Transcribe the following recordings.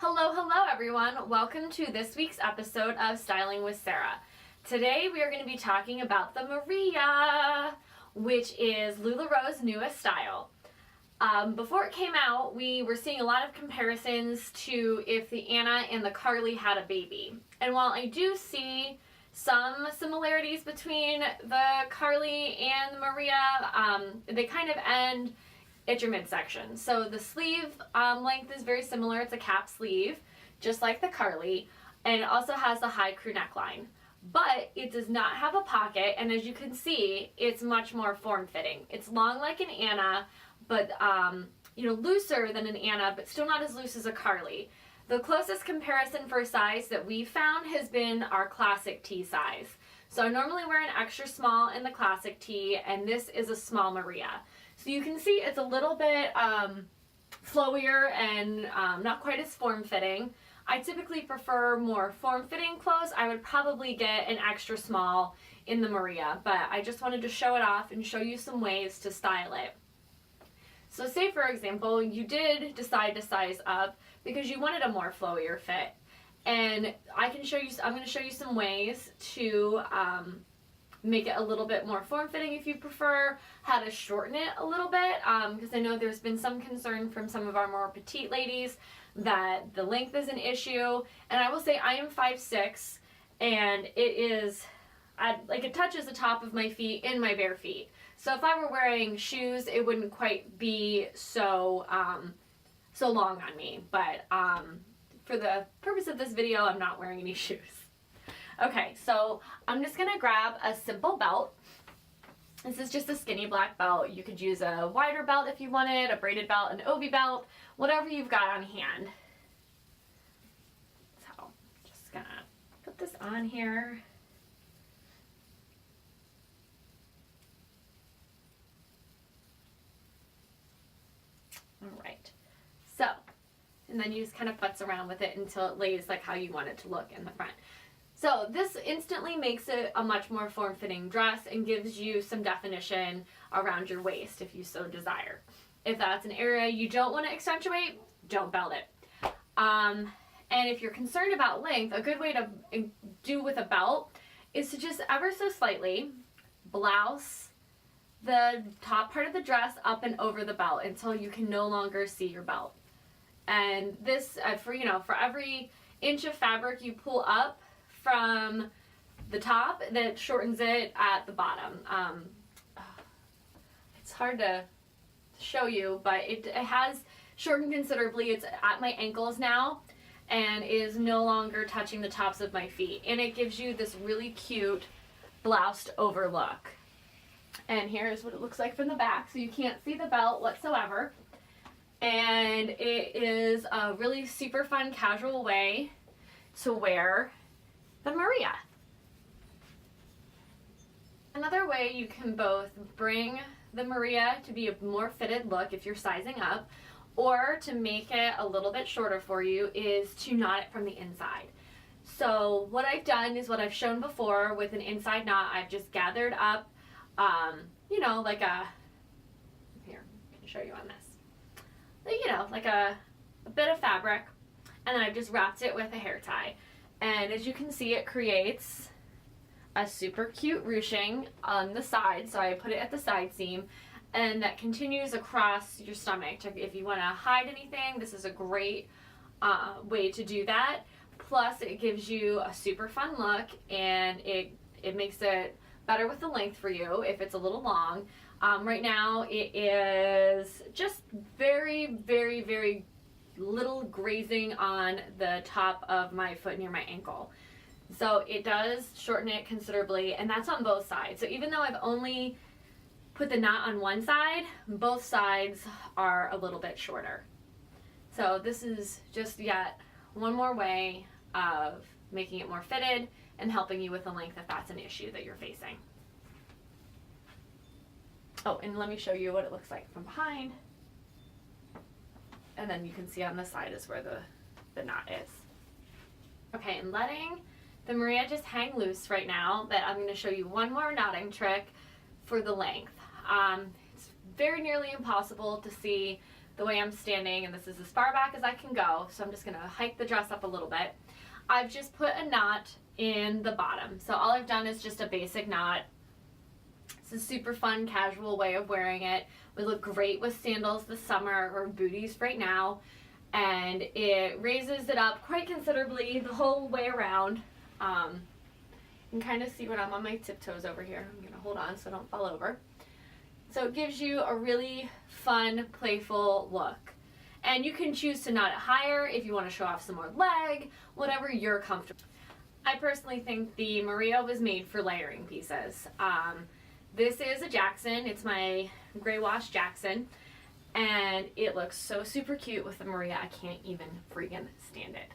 Hello everyone. Welcome to this week's episode of Styling with Sara. Today we are going to be talking about the Maria, which is LuLaRoe's newest style. Before it came out, we were seeing a lot of comparisons to if the Anna and the Carly had a baby. And while I do see some similarities between the Carly and the Maria, they kind of end at your midsection. So the sleeve length is very similar. It's a cap sleeve, just like the Carly, and it also has the high crew neckline. But it does not have a pocket, and as you can see, it's much more form-fitting. It's long like an Anna, but looser than an Anna, but still not as loose as a Carly. The closest comparison for size that we found has been our classic tee size. So I normally wear an extra small in the classic tee, and this is a small Maria. So you can see it's a little bit flowier and not quite as form-fitting. I typically prefer more form-fitting clothes. I would probably get an extra small in the Maria, but I just wanted to show it off and show you some ways to style it. So say for example, you did decide to size up because you wanted a more flowier fit. And I'm going to show you some ways to make it a little bit more form-fitting if you prefer, how to shorten it a little bit, because I know there's been some concern from some of our more petite ladies that the length is an issue. And I will say I am 5'6", and it touches the top of my feet in my bare feet. So if I were wearing shoes, it wouldn't quite be so long on me. But for the purpose of this video, I'm not wearing any shoes. Okay, so I'm just gonna grab a simple belt. This is just a skinny black belt. You could use a wider belt if you wanted, a braided belt, an obi belt, whatever you've got on hand. So just gonna put this on here. All right, so, and then you just kind of futz around with it until it lays like how you want it to look in the front. So this instantly makes it a much more form-fitting dress and gives you some definition around your waist if you so desire. If that's an area you don't want to accentuate, don't belt it. And if you're concerned about length, a good way to do with a belt is to just ever so slightly blouse the top part of the dress up and over the belt until you can no longer see your belt. And this, for every inch of fabric you pull up from the top, that shortens it at the bottom. It's hard to show you, but it has shortened considerably. It's at my ankles now and is no longer touching the tops of my feet. And it gives you this really cute bloused over look. And here's what it looks like from the back, so you can't see the belt whatsoever. And it is a really super fun casual way to wear the Maria. Another way you can both bring the Maria to be a more fitted look if you're sizing up, or to make it a little bit shorter for you, is to knot it from the inside. So what I've done is what I've shown before with an inside knot. I've just gathered up, like here, I can show you on this. Like a bit of fabric, and then I've just wrapped it with a hair tie. And as you can see, it creates a super cute ruching on the side. So I put it at the side seam, and that continues across your stomach. If you want to hide anything, this is a great way to do that. Plus, it gives you a super fun look, and it makes it better with the length for you if it's a little long. Right now, it is just very, very, very little grazing on the top of my foot near my ankle. So it does shorten it considerably, and that's on both sides. So even though I've only put the knot on one side, both sides are a little bit shorter. So this is just yet one more way of making it more fitted and helping you with the length if that's an issue that you're facing. Oh, and let me show you what it looks like from behind. And then you can see on the side is where the knot is. Okay, and letting the Maria just hang loose right now, but I'm going to show you one more knotting trick for the length. It's very nearly impossible to see the way I'm standing, and this is as far back as I can go, so I'm just going to hike the dress up a little bit. I've just put a knot in the bottom. So all I've done is just a basic knot. It's a super fun, casual way of wearing it. We look great with sandals this summer or booties right now. And it raises it up quite considerably the whole way around. You can kind of see when I'm on my tiptoes over here. I'm going to hold on so I don't fall over. So it gives you a really fun, playful look. And you can choose to knot it higher if you want to show off some more leg, whatever you're comfortable. I personally think the Maria was made for layering pieces. This is a Jackson. It's my gray wash Jackson. And it looks so super cute with the Maria. I can't even freaking stand it.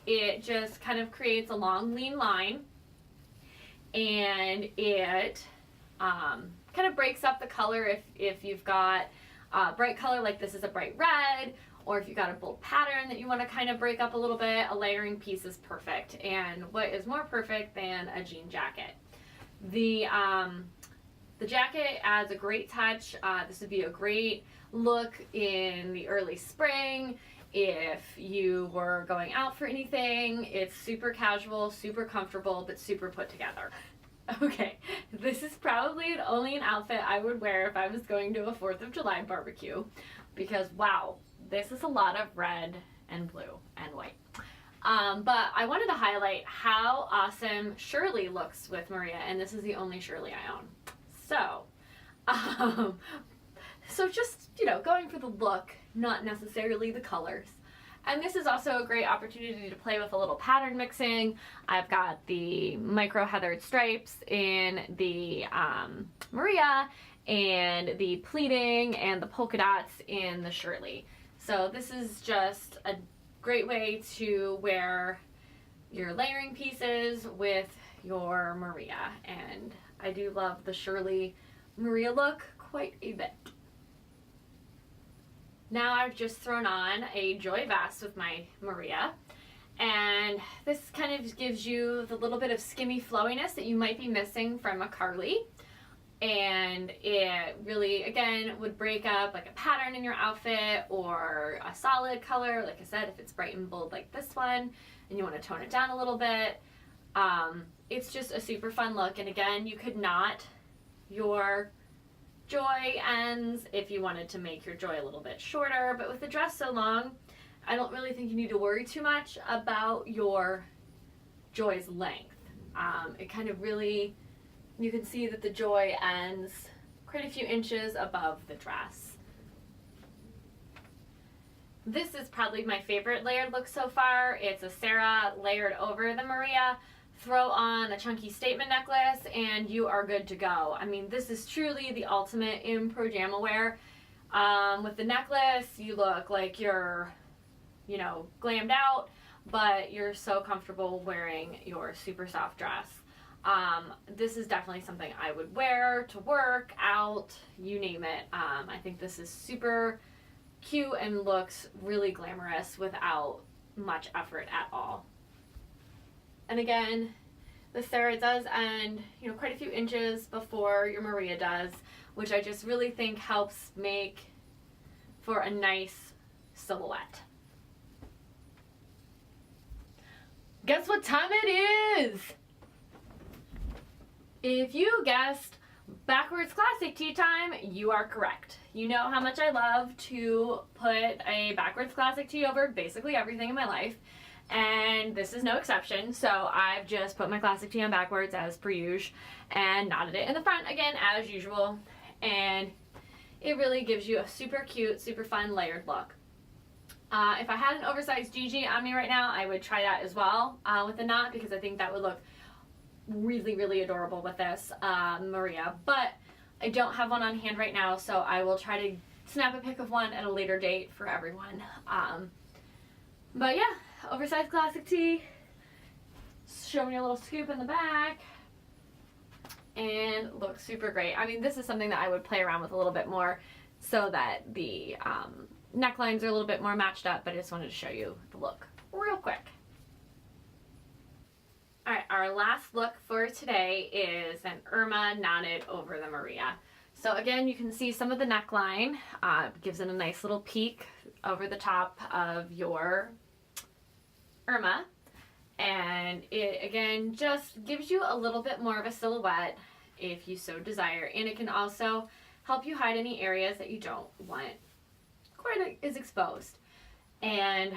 It just kind of creates a long, lean line. And it kind of breaks up the color if you've got bright color, like this is a bright red, or if you've got a bold pattern that you want to kind of break up a little bit, a layering piece is perfect. And what is more perfect than a jean jacket? The jacket adds a great touch. This would be a great look in the early spring if you were going out for anything. It's super casual, super comfortable, but super put together. Okay, this is probably only an outfit I would wear if I was going to a 4th of July barbecue, because wow, this is a lot of red and blue and white. But I wanted to highlight how awesome Shirley looks with Maria, and this is the only Shirley I own. So just, going for the look, not necessarily the colors. And this is also a great opportunity to play with a little pattern mixing. I've got the micro heathered stripes in the Maria, and the pleating and the polka dots in the Shirley. So this is just a great way to wear your layering pieces with your Maria. And I do love the Shirley Maria look quite a bit. Now I've just thrown on a Joy vest with my Maria, and this kind of gives you the little bit of skimmy flowiness that you might be missing from a Carly, and it really, again, would break up like a pattern in your outfit or a solid color. Like I said, if it's bright and bold like this one and you want to tone it down a little bit, it's just a super fun look. And again, you could knot your Joy ends if you wanted to make your Joy a little bit shorter, but with the dress so long, I don't really think you need to worry too much about your Joy's length. It kind of really, you can see that the Joy ends quite a few inches above the dress. This is probably my favorite layered look so far. It's a Sara layered over the Maria. Throw on a chunky statement necklace and you are good to go. I mean, this is truly the ultimate in pajama wear. With the necklace, you look like you're, glammed out, but you're so comfortable wearing your super soft dress. This is definitely something I would wear to work, out, you name it. I think this is super cute and looks really glamorous without much effort at all. And again, the Sara does end, quite a few inches before your Maria does, which I just really think helps make for a nice silhouette. Guess what time it is? If you guessed backwards classic tea time, you are correct. You know how much I love to put a backwards classic tee over basically everything in my life. And this is no exception, so I've just put my classic tee on backwards as per usual and knotted it in the front again as usual, and it really gives you a super cute, super fun layered look. If I had an oversized GG on me right now, I would try that as well with a knot, because I think that would look really, really adorable with this Maria, but I don't have one on hand right now, so I will try to snap a pic of one at a later date for everyone. But yeah, oversized classic tee, showing you a little scoop in the back, and looks super great. I mean, this is something that I would play around with a little bit more so that the necklines are a little bit more matched up, but I just wanted to show you the look real quick. Alright, our last look for today is an Irma knotted over the Maria. So again, you can see some of the neckline. Gives it a nice little peek over the top of your Irma. And it, again, just gives you a little bit more of a silhouette if you so desire. And it can also help you hide any areas that you don't want quite as exposed. And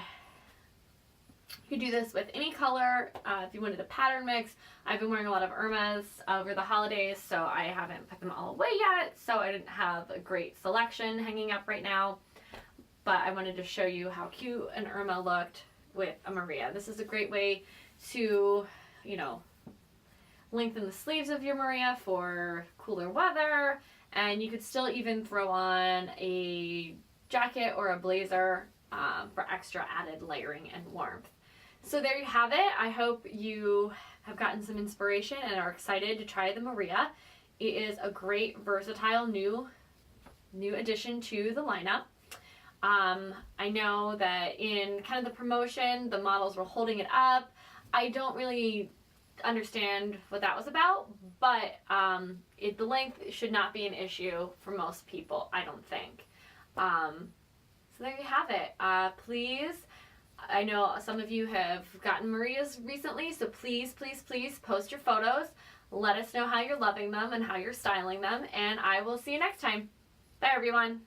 you can do this with any color. If you wanted a pattern mix, I've been wearing a lot of Irmas over the holidays, so I haven't put them all away yet, so I didn't have a great selection hanging up right now. But I wanted to show you how cute an Irma looked with a Maria. This is a great way to, you know, lengthen the sleeves of your Maria for cooler weather, and you could still even throw on a jacket or a blazer for extra added layering and warmth. So there you have it. I hope you have gotten some inspiration and are excited to try the Maria. It is a great, versatile new addition to the lineup. I know that in kind of the promotion, the models were holding it up. I don't really understand what that was about, but the length should not be an issue for most people, I don't think. So there you have it. Please, I know some of you have gotten Marias recently, so please, please, please post your photos. Let us know how you're loving them and how you're styling them, and I will see you next time. Bye, everyone.